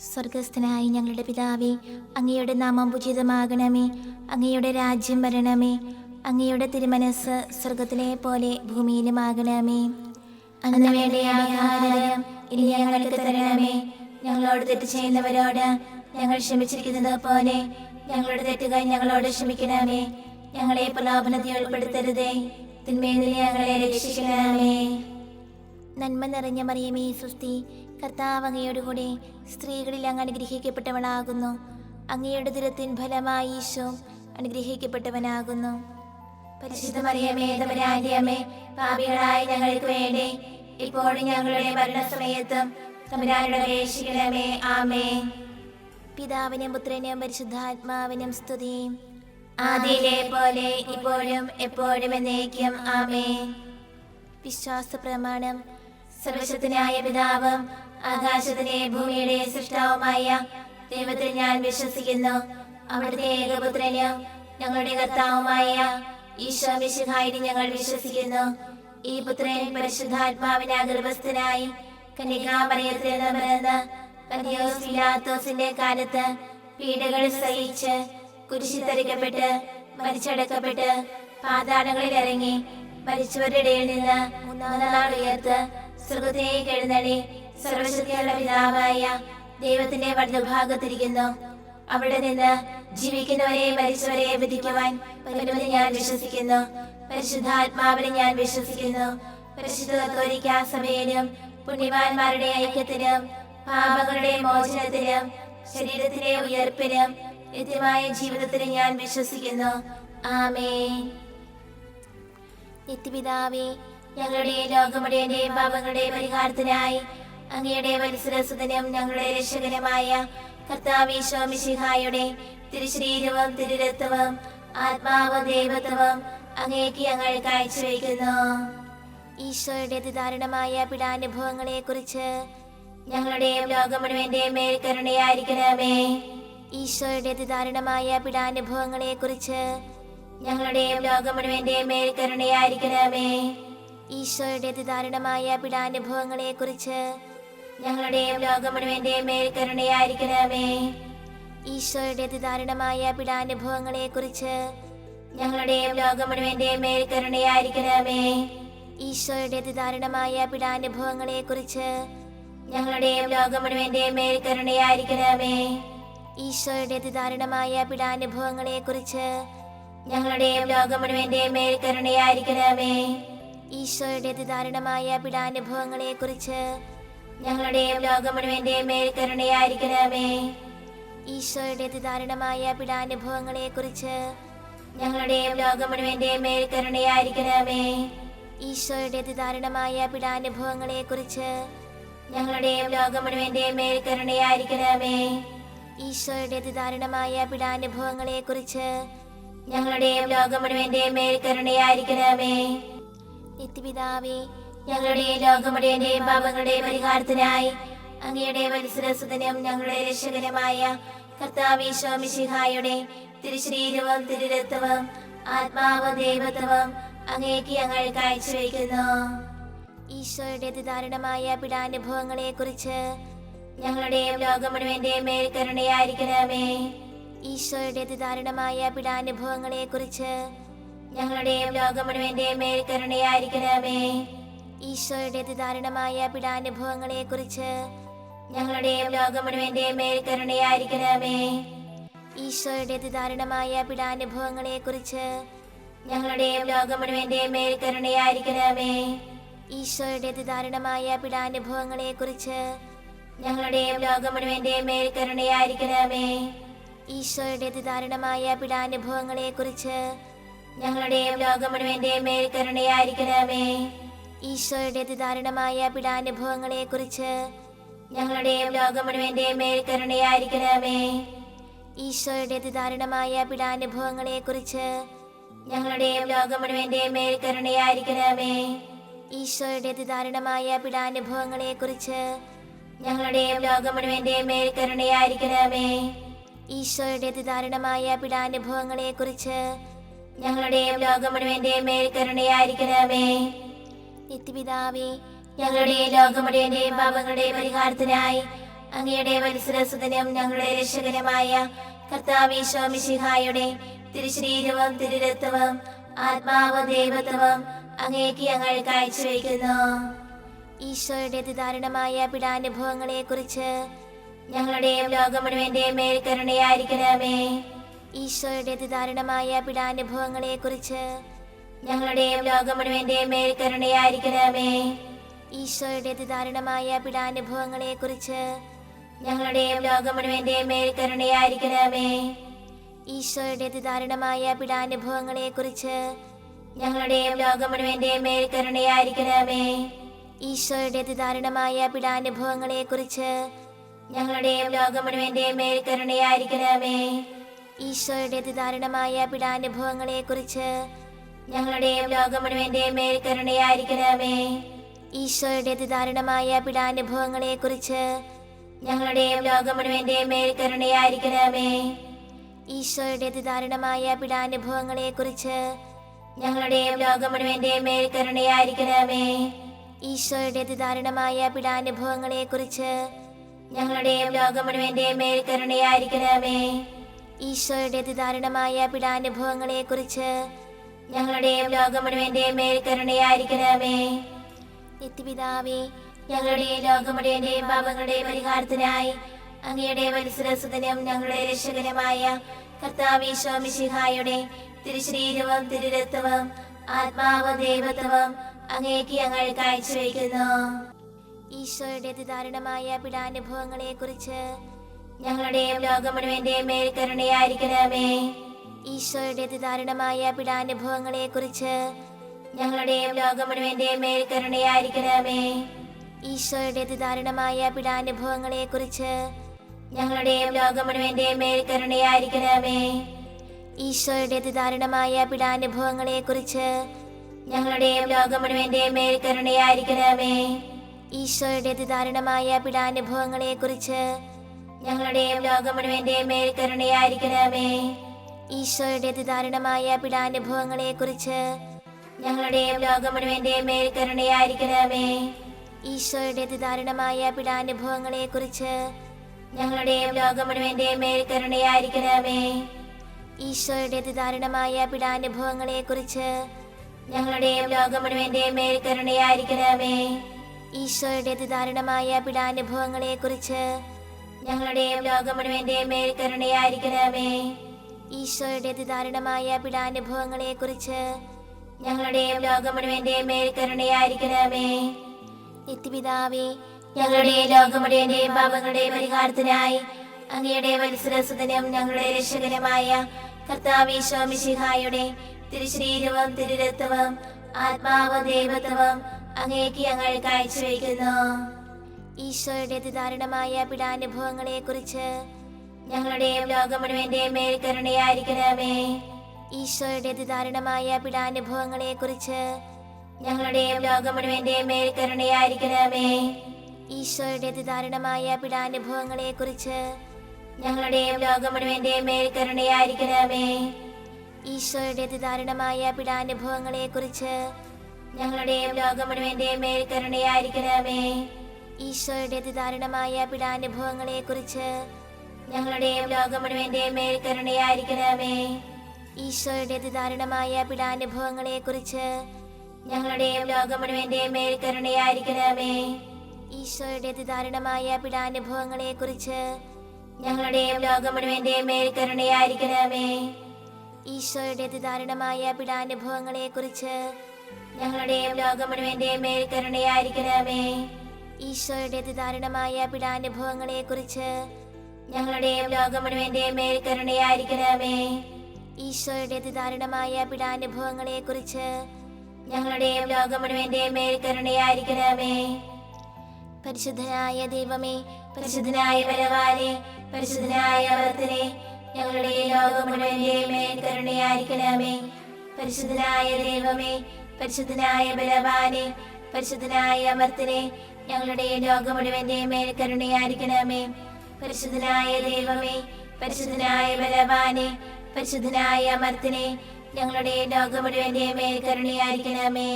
സ്വർഗസ്ഥനായ ഞങ്ങളുടെ പിതാവേ, അങ്ങയുടെ നാമം ഉചിതമാകണമേ. അങ്ങയുടെ രാജ്യം വരണമേ. അങ്ങയുടെ തിരുമനസ് സ്വർഗത്തിലെ പോലെ ഭൂമിയിലുമാകണമേ. അന്ന് വേണ്ട ആഹാരം ഇനി ഞങ്ങൾക്ക് തരണമേ. ഞങ്ങളോട് തെറ്റ് ചെയ്യുന്നവരോട് ഞങ്ങൾ ക്ഷമിച്ചിരിക്കുന്നത് പോലെ ഞങ്ങളുടെ തെറ്റുകൾ ഞങ്ങളോട് ക്ഷമിക്കണമേ. ഞങ്ങളെ പ്രലോഭനത്തിൽ ഉൾപ്പെടുത്തരുതേ, തിന്മയിൽ നിന്ന് ഞങ്ങളെ രക്ഷിക്കണമേ. നന്മ നിറഞ്ഞ മറിയമേ സ്വസ്തി, കർത്താവ് അങ്ങയോടുകൂടെ സ്ത്രീകളിൽ അങ്ങ് അനുഗ്രഹിക്കപ്പെട്ടവളാകുന്നു. അങ്ങയുടെ ദുരത്തിൻ ഫലമായി ഈശോ അനുഗ്രഹിക്കപ്പെട്ടവനാകുന്നു. പരിശുദ്ധ മറിയമേ, തമ്പുരാന്റെ അമ്മേ, പാപികളായ ഞങ്ങൾക്ക് വേണ്ടി ഇപ്പോഴും ഞങ്ങളുടെ മരണസമയത്തും തമ്പുരാനോട് അപേക്ഷിക്കണമേ. ആമേൻ. പിതാവിനും പുത്രനും പരിശുദ്ധാത്മാവിനും സ്തുതി, ആദിയിലെ പോലെ ഇപ്പോഴും എപ്പോഴും എന്നേക്കും. ആമേൻ. വിശ്വാസ പ്രമാണം. സർവശക്തനായ പിതാവും ആകാശത്തിലെ ഭൂമിയുടെ സൃഷ്ടാവുമായ ദൈവത്തിൽ ഞാൻ വിശ്വസിക്കുന്നു. അവിടുത്തെ ഏകപുത്രനും ഞങ്ങളുടെ കർത്താവുമായ ഈശോ മിശിഹായിൽ ഞങ്ങൾ വിശ്വസിക്കുന്നു. ഈ പുത്രൻ പരിശുദ്ധാത്മാവിനാൽ ഗർഭസ്ഥനായി കന്യകാമറിയത്തിൽ നിന്ന് പിറന്ന് പന്തിയോസ് പിലാത്തോസിന്റെ കാലത്ത് പീഡകൾ സഹിച്ച് കുരിശിൽ തറയ്ക്കപ്പെട്ട് മരിച്ചടക്കപ്പെട്ട് പാതാളങ്ങളിൽ ഇറങ്ങി മരിച്ചവരുടെ ഇടയിൽ നിന്ന് മൂന്നാം നാൾ ഉയർത്ത് സ്വർഗ്ഗത്തിലേക്ക് എഴുന്നള്ളി സർവശക്തിയുള്ള പിതാവായ ദൈവത്തിന്റെ വലതുഭാഗത്തിരിക്കുന്നു. അവിടെ നിന്ന് ജീവിക്കുന്നവരെ മരിച്ചവരെ വിധിക്കുവാൻ വരുമെന്ന് ഞാൻ വിശ്വസിക്കുന്നു. പരിശുദ്ധാത്മാവിനെ ഞാൻ വിശ്വസിക്കുന്നു. പരിശുദ്ധ കത്തോലിക്കാ സഭയിലും പുണ്യവാന്മാരുടെ ഐക്യത്തിലും പാപങ്ങളുടെ മോചനത്തിലും ശരീരത്തിലെ ഉയർപ്പിലും നിത്യമായ ജീവിതത്തിലും ഞാൻ വിശ്വസിക്കുന്നു. ആമേൻ. നിത്യപിതാവേ, ഞങ്ങളുടെ ലോകമുടേന്റെയും പാപങ്ങളുടെ പരിഹാരത്തിനായി അങ്ങയുടെ വത്സരസുതനും ഞങ്ങളുടെ രക്ഷകനുമായ കർത്താവ് ഈശോ മിശിഹായുടെ തിരുശരീരവും തിരുരക്തവും ആത്മാവും ദൈവത്വവും അങ്ങേക്ക് ഞങ്ങൾ കാഴ്ചവെക്കുന്നു. ഈശോയുടെ അതിദാരുണമായ പീഡാനുഭവങ്ങളെ കുറിച്ച് ഞങ്ങളുടെയും ലോകം മുഴുവന്റെയും മേൽ കരുണയായിരിക്കണമേ. ഈശോയുടെ അതിദാരുണമായ പീഡാനുഭവങ്ങളെ കുറിച്ച് ഞങ്ങളുടെയും ലോകം മുഴുവന്റെയും മേൽ കരുണയായിരിക്കണമേ. ഈശോയുടെ അതിദാരുണമായ പീഡാനുഭവങ്ങളെ കുറിച്ച് ഞങ്ങളുടെയും ലോകം മുഴുവന്റെയും മേൽ കരുണയായിരിക്കണമേ. ഈശോയുടെ അതിദാരുണമായ പീഡാനുഭവങ്ങളെ കുറിച്ച് ഞങ്ങളുടെയും ലോകം മുഴുവന്റെയും മേൽ കരുണയായിരിക്കണമേ. ഈശോയുടെ അതിദാരുണമായ പീഡാനുഭവങ്ങളെ കുറിച്ച് ഞങ്ങളുടെയും ലോകം മുഴുവന്റെയും മേൽ കരുണയായിരിക്കണമേ. ഈശോയുടെ അതിദാരുണമായ പീഡാനുഭവങ്ങളെ കുറിച്ച് ഞങ്ങളുടെയും ലോകം മുഴുവന്റെയും മേൽ കരുണയായിരിക്കണമേ. ഈശോയുടെ അതിദാരുണമായ പീഡാനുഭവങ്ങളെ കുറിച്ച് ഞങ്ങളുടെയും ലോകം മുഴുവന്റെയും മേൽ കരുണയായിരിക്കണമേ. ഈശോയുടെ അതിദാരുണമായ പീഡാനുഭവങ്ങളെ കുറിച്ച് ഞങ്ങളുടെയും ലോകം മുഴുവന്റെയും മേൽ കരുണയായിരിക്കണമേ. ഈശോയുടെ അതിദാരുണമായ പീഡാനുഭവങ്ങളെ കുറിച്ച് ഞങ്ങളുടെയും ലോകം മുഴുവന്റെയും മേൽ കരുണയായിരിക്കണമേ. ഈശോയുടെ അതിദാരുണമായ പീഡാനുഭവങ്ങളെ കുറിച്ച് ഞങ്ങളുടെയും ലോകം മുഴുവന്റെയും മേൽ കരുണയായിരിക്കണമേ. നിത്യപിതാവേ, ഞങ്ങളുടെ ലോകം മുഴുവന്റെയും പാപങ്ങളുടെ പരിഹാരത്തിനായി അങ്ങയുടെ വത്സരസുതനും ഞങ്ങളുടെ രക്ഷകനുമായ കർത്താവ് ഈശോ മിശിഹായുടെ തിരുശരീരവും തിരുരക്തവും ആത്മാവും ദൈവത്വവും അങ്ങേക്ക് ഞങ്ങൾ കാഴ്ചവെക്കുന്നു. ഈശോയുടെ അതിദാരുണമായ പീഡാനുഭവങ്ങളെ കുറിച്ച് ഞങ്ങളുടെയും ലോകം മുഴുവന്റെയും മേൽ കരുണയായിരിക്കണമേ. ഈശോയുടെ അതിദാരുണമായ പീഡാനുഭവങ്ങളെ കുറിച്ച് ഞങ്ങളുടെയും ലോകം മുഴുവന്റെയും മേൽ കരുണയായിരിക്കണമേ. ഈശോയുടെ അതിദാരുണമായ പീഡാനുഭവങ്ങളെ കുറിച്ച് ഞങ്ങളുടെയും ലോകം മുഴുവന്റെയും മേൽ കരുണയായിരിക്കണമേ. ഈശോയുടെ അതിദാരുണമായ പീഡാനുഭവങ്ങളെ കുറിച്ച് ഞങ്ങളുടെയും ലോകം മുഴുവന്റെയും മേൽ കരുണയായിരിക്കണമേ. ഈശോയുടെ അതിദാരുണമായ പീഡാനുഭവങ്ങളെ കുറിച്ച് ഞങ്ങളുടെയും ലോകം മുഴുവന്റെയും മേൽ കരുണയായിരിക്കണമേ. ഈശോയുടെ അതിദാരുണമായ പീഡാനുഭവങ്ങളെ കുറിച്ച് ഞങ്ങളുടെയും ലോകം മുഴുവന്റെയും മേൽ കരുണയായിരിക്കണമേ. ഈശോയുടെ അതിദാരുണമായ പീഡാനുഭവങ്ങളെ കുറിച്ച് ഞങ്ങളുടെയും ലോകം മുഴുവന്റെയും മേൽ കരുണയായിരിക്കണമേ. ഈശോയുടെ അതിദാരുണമായ പീഡാനുഭവങ്ങളെ കുറിച്ച് ഞങ്ങളുടെയും ലോകം മുഴുവന്റെയും മേൽ കരുണയായിരിക്കണമേ. ഈശോയുടെ അതിദാരുണമായ പീഡാനുഭവങ്ങളെ കുറിച്ച് ഞങ്ങളുടെയും ലോകം മുഴുവന്റെയും മേൽ കരുണയായിരിക്കണമേ. ഈശോയുടെ അതിദാരുണമായ പീഡാനുഭവങ്ങളെ കുറിച്ച് ഞങ്ങളുടെയും ലോകം മുഴുവന്റെയും മേൽ കരുണയായിരിക്കണമേ. നിത്യപിതാവേ, ഞങ്ങളുടെ ലോകം മുഴുവന്റെയും പാപങ്ങളുടെ പരിഹാരത്തിനായി അങ്ങയുടെ വത്സരസുതനും ഞങ്ങളുടെ രക്ഷകനുമായ കർത്താവീശോ മിശിഹായുടെ തിരുശരീരവും തിരുരക്തവും ആത്മാവും ദൈവത്വവും അങ്ങേക്ക് ഞങ്ങൾ കാഴ്ചവെക്കുന്നു. ഈശോയുടെ അതിദാരുണമായ പീഡാനുഭവങ്ങളെ കുറിച്ച് ഞങ്ങളുടെയും ലോകം മുഴുവന്റെയും മേൽ കരുണയായിരിക്കണമേ. ഈശോയുടെ അതിദാരുണമായ പീഡാനുഭവങ്ങളെ കുറിച്ച് ഞങ്ങളുടെയും ലോകം മുഴുവന്റെയും മേൽ കരുണയായിരിക്കണമേ. ഈശോയുടെ അതിദാരുണമായ പീഡാനുഭവങ്ങളെ കുറിച്ച് ഞങ്ങളുടെയും ലോകം മുഴുവന്റെയും മേൽ കരുണയായിരിക്കണമേ. ഈശോയുടെ അതിദാരുണമായ പീഡാനുഭവങ്ങളെ കുറിച്ച് ഞങ്ങളുടെയും ലോകം മുഴുവന്റെയും മേൽ കരുണയായിരിക്കണമേ. ഈശോയുടെ അതിദാരുണമായ പീഡാനുഭവങ്ങളെ കുറിച്ച് ഞങ്ങളുടെയും ലോകം മുഴുവന്റെയും മേൽ കരുണയായിരിക്കണമേ. ഈശോയുടെ അതിദാരുണമായ പീഡാനുഭവങ്ങളെ കുറിച്ച് ഞങ്ങളുടെയും ലോകം മുഴുവന്റെയും മേൽ കരുണയായിരിക്കണമേ. ഈശോയുടെ അതിദാരുണമായ പീഡാനുഭവങ്ങളെ കുറിച്ച് ഞങ്ങളുടെയും ലോകം മുഴുവന്റെയും മേൽ കരുണയായിരിക്കണമേ. ഈശോയുടെ അതിദാരുണമായ പീഡാനുഭവങ്ങളെ കുറിച്ച് ഞങ്ങളുടെയും ലോകം മുഴുവന്റെയും മേൽ കരുണയായിരിക്കണമേ. ഈശോയുടെ അതിദാരുണമായ പീഡാനുഭവങ്ങളെ കുറിച്ച് ഞങ്ങളുടെയും ലോകം മുഴുവന്റെയും മേൽ കരുണയായിരിക്കണമേ. ഈശോയുടെ അതിദാരുണമായ പീഡാനുഭവങ്ങളെ കുറിച്ച് ഞങ്ങളുടെയും ലോകം മുഴുവന്റെയും മേൽ കരുണയായിരിക്കണമേ. നിത്യപിതാവേ, ഞങ്ങളുടെ ലോകം മുഴുവന്റെയും പാപങ്ങളുടെ പരിഹാരത്തിനായി അങ്ങയുടെ വത്സരസുതനും ഞങ്ങളുടെ രക്ഷകനുമായ കർത്താവീശോ മിശിഹായുടെ തിരുശരീരവും തിരുരക്തവും ആത്മാവും ദൈവത്വവും അങ്ങേക്ക് ഞങ്ങൾ കാഴ്ചവെക്കുന്നു. ഈശോയുടെ അതിദാരുണമായ പീഡാനുഭവങ്ങളെ കുറിച്ച് ഞങ്ങളുടെയും ലോകം മുഴുവന്റെയും മേൽ കരുണയായിരിക്കണമേ. ഈശോയുടെ അതിദാരുണമായ പീഡാനുഭവങ്ങളെ കുറിച്ച് ഞങ്ങളുടെയും ലോകം മുഴുവന്റെയും മേൽ കരുണയായിരിക്കണമേ. ഈശോയുടെ അതിദാരുണമായ പീഡാനുഭവങ്ങളെ കുറിച്ച് ഞങ്ങളുടെയും ലോകം മുഴുവന്റെയും മേൽ കരുണയായിരിക്കണമേ. ഈശോയുടെ അതിദാരുണമായ പീഡാനുഭവങ്ങളെ കുറിച്ച് ഞങ്ങളുടെയും ലോകം മുഴുവന്റെയും മേൽ കരുണയായിരിക്കണമേ. ഈശോയുടെ അതിദാരുണമായ പീഡാനുഭവങ്ങളെ കുറിച്ച് ഞങ്ങളുടെയും ലോകം മുഴുവന്റെയും മേൽ കരുണയായിരിക്കണമേ. ഈശോയുടെ അതിദാരുണമായ പീഡാനുഭവങ്ങളെ കുറിച്ച് ഞങ്ങളുടെയും ലോകം മുഴുവന്റെയും മേൽ കരുണയായിരിക്കണമേ. ഈശോയുടെ അതിദാരുണമായ പീഡാനുഭവങ്ങളെ കുറിച്ച് ഞങ്ങളുടെയും ലോകം മുഴുവന്റെയും മേൽ കരുണയായിരിക്കണമേ. ഈശോയുടെ അതിദാരുണമായ പീഡാനുഭവങ്ങളെ കുറിച്ച് ഞങ്ങളുടെയും ലോകം മുഴുവന്റെയും മേൽ കരുണയായിരിക്കണമേ. ഈശോയുടെ അതിദാരുണമായ പീഡാനുഭവങ്ങളെ കുറിച്ച് ഞങ്ങളുടെയും ലോകം മുഴുവന്റെയും മേൽ കരുണയായിരിക്കണമേ. ഈശോയുടെ അതിദാരുണമായ പീഡാനുഭവങ്ങളെ കുറിച്ച് ഞങ്ങളുടെയും ലോകം മുഴുവന്റെയും മേൽ കരുണയായിരിക്കണമേ. നിത്യപിതാവേ, ഞങ്ങളുടെ ലോകം മുഴുവന്റെയും പാപങ്ങളുടെ പരിഹാരത്തിനായി അങ്ങയുടെ വത്സരസുതനും ഞങ്ങളുടെ രക്ഷകനുമായ കർത്താവീശോ മിശിഹായുടെ തിരുശരീരവും തിരുരക്തവും ആത്മാവും ദൈവത്വവും അങ്ങേക്ക് ഞങ്ങൾ കാഴ്ചവെക്കുന്നു. ഈശോയുടെ അതിദാരുണമായ പീഡാനുഭവങ്ങളെ കുറിച്ച് ഞങ്ങളുടെയും ലോകം മുഴുവന്റെയും മേൽ കരുണയായിരിക്കണമേ. ഈശോയുടെ അതിദാരുണമായ പീഡാനുഭവങ്ങളെ കുറിച്ച് ഞങ്ങളുടെയും ലോകം മുഴുവന്റെയും മേൽ കരുണയായിരിക്കണമേ. ഈശോയുടെ അതിദാരുണമായ പീഡാനുഭവങ്ങളെ കുറിച്ച് ഞങ്ങളുടെയും ലോകം മുഴുവന്റെയും മേൽ കരുണയായിരിക്കണമേ. ഈശോയുടെ അതിദാരുണമായ പീഡാനുഭവങ്ങളെ കുറിച്ച് ഞങ്ങളുടെയും ലോകം മുഴുവന്റെയും മേൽ കരുണയായിരിക്കണമേ. ഈശോയുടെ അതിദാരുണമായ പീഡാനുഭവങ്ങളെ കുറിച്ച് ഞങ്ങളുടെയും ലോകം മുഴുവന്റെയും മേൽ കരുണയായിരിക്കണമേ. ഈശോയുടെ അതിദാരുണമായ പീഡാനുഭവങ്ങളെ കുറിച്ച് ഞങ്ങളുടെയും ലോകം മുഴുവന്റെയും മേൽ കരുണയായിരിക്കണമേ. ഈശോയുടെ അതിദാരുണമായ പീഡാനുഭവങ്ങളെ കുറിച്ച് ഞങ്ങളുടെയും ലോകം മുഴുവന്റെയും മേൽ കരുണയായിരിക്കണമേ. ഈശോയുടെ അതിദാരുണമായ പീഡാനുഭവങ്ങളെ കുറിച്ച് ഞങ്ങളുടെയും ലോകം മുഴുവന്റെയും മേൽ കരുണയായിരിക്കണമേ. ഈശോയുടെ അതിദാരുണമായ പീഡാനുഭവങ്ങളെ കുറിച്ച് ഞങ്ങളുടെയും ലോകം മുഴുവന്റെയും മേൽ കരുണയായിരിക്കണമേ. ഈശോയുടെ അതിദാരുണമായ പീഡാനുഭവങ്ങളെ കുറിച്ച് ഞങ്ങളുടെയും ലോകം മുഴുവന്റെയും മേൽ കരുണയായിരിക്കണമേ. പരിശുദ്ധനായ ദൈവമേ, പരിശുദ്ധനായ ബലവാനേ, പരിശുദ്ധനായ അമർത്തനേ, ഞങ്ങളുടെ ലോകം മുഴുവന്റെയും മേൽ കരുണയായിരിക്കണമേ. പരിശുദ്ധനായ ദൈവമേ, പരിശുദ്ധനായ ബലവാനേ, പരിശുദ്ധനായ അമർത്തനേ, ഞങ്ങളുടെ ലോകം മുഴുവന്റെയും മേൽ കരുണയായിരിക്കണമേ. പരിശുദ്ധനായ ദൈവമേ, പരിശുദ്ധനായ ബലവാനേ, പരിശുദ്ധനായ അമർത്തനേ, ഞങ്ങളുടെ ലോകം മുഴുവന്റെയും മേൽ കരുണയായിരിക്കണമേ.